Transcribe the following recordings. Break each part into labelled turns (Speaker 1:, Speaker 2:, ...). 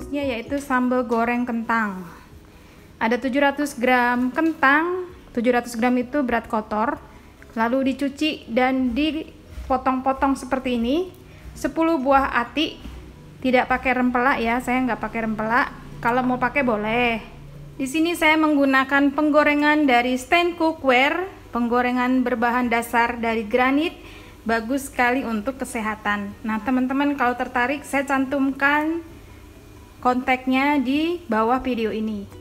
Speaker 1: bonusnya yaitu sambal goreng kentang. Ada 700 gram kentang, 700 gram itu berat kotor, lalu dicuci dan dipotong-potong seperti ini. 10 buah ati, tidak pakai rempela ya, saya nggak pakai rempela. Kalau mau pakai boleh. Di sini saya menggunakan penggorengan dari stand cookware, penggorengan berbahan dasar dari granit, bagus sekali untuk kesehatan. Nah teman-teman kalau tertarik saya cantumkan kontaknya di bawah video ini.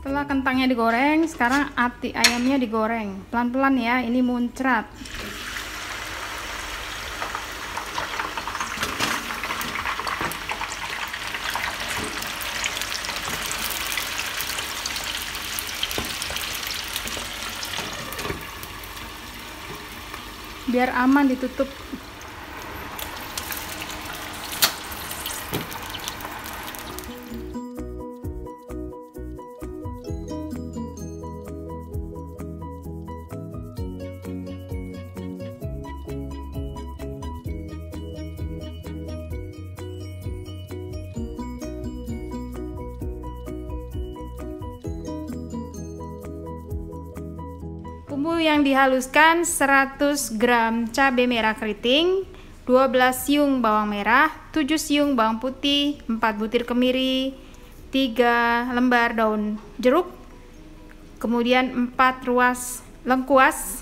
Speaker 1: Setelah kentangnya digoreng, sekarang ati ayamnya digoreng pelan-pelan ya, ini muncrat. Biar aman ditutup. Bumbu yang dihaluskan 100 gram cabai merah keriting, 12 siung bawang merah, 7 siung bawang putih, 4 butir kemiri, 3 lembar daun jeruk, kemudian 4 ruas lengkuas,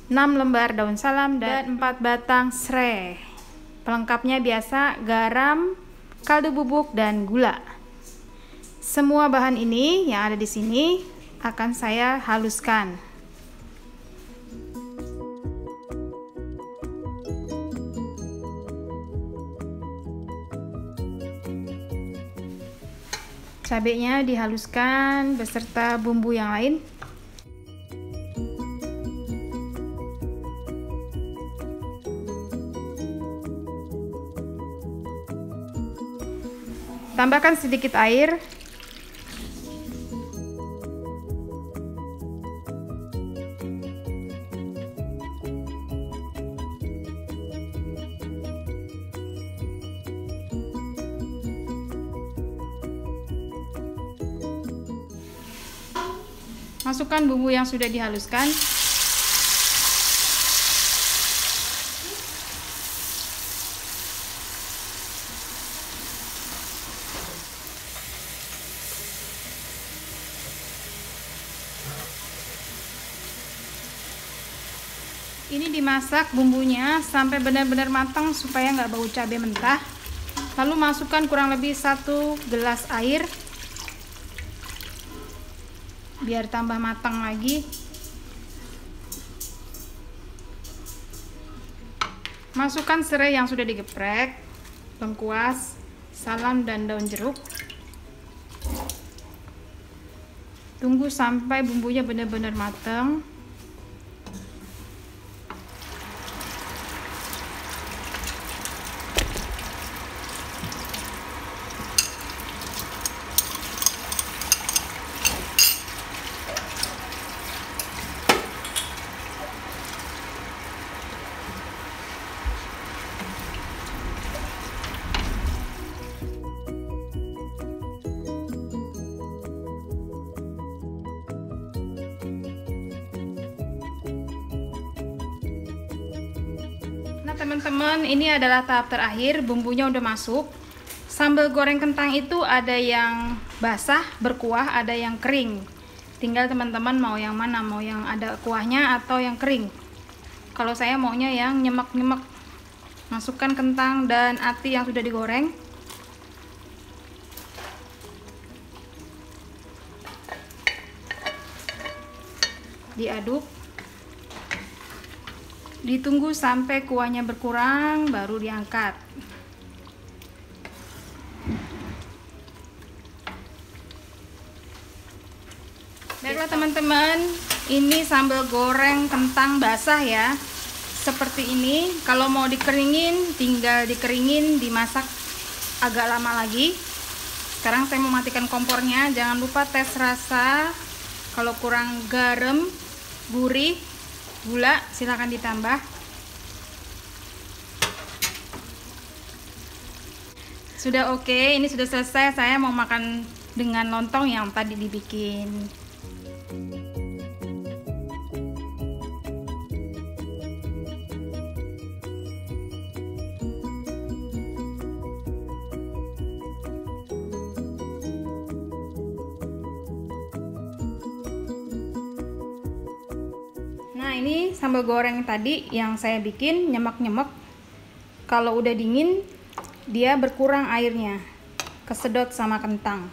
Speaker 1: 6 lembar daun salam, dan 4 batang serai. Pelengkapnya biasa garam, kaldu bubuk, dan gula. Semua bahan ini yang ada di sini akan saya haluskan. Cabenya dihaluskan beserta bumbu yang lain. Tambahkan sedikit air. Masukkan bumbu yang sudah dihaluskan. Ini dimasak bumbunya sampai benar-benar matang supaya nggak bau cabai mentah. Lalu masukkan kurang lebih 1 gelas air biar tambah matang lagi. Masukkan serai yang sudah digeprek, lengkuas, salam, dan daun jeruk. Tunggu sampai bumbunya benar-benar matang. Nah teman-teman, ini adalah tahap terakhir, bumbunya udah masuk. Sambal goreng kentang itu ada yang basah berkuah, ada yang kering. Tinggal teman-teman mau yang mana, mau yang ada kuahnya atau yang kering. Kalau saya maunya yang nyemek-nyemek. Masukkan kentang dan ati yang sudah digoreng. Diaduk. Ditunggu sampai kuahnya berkurang baru diangkat. Baiklah teman-teman, ini sambal goreng kentang basah ya. Seperti ini. Kalau mau dikeringin, tinggal dikeringin, dimasak agak lama lagi. Sekarang saya mau matikan kompornya. Jangan lupa tes rasa. Kalau kurang garam, gurih, gula, silahkan ditambah. Sudah oke, ini sudah selesai. Saya mau makan dengan lontong yang tadi dibikin. Nah, ini sambal goreng tadi yang saya bikin nyemek-nyemek. Kalau udah dingin, dia berkurang airnya, kesedot sama kentang.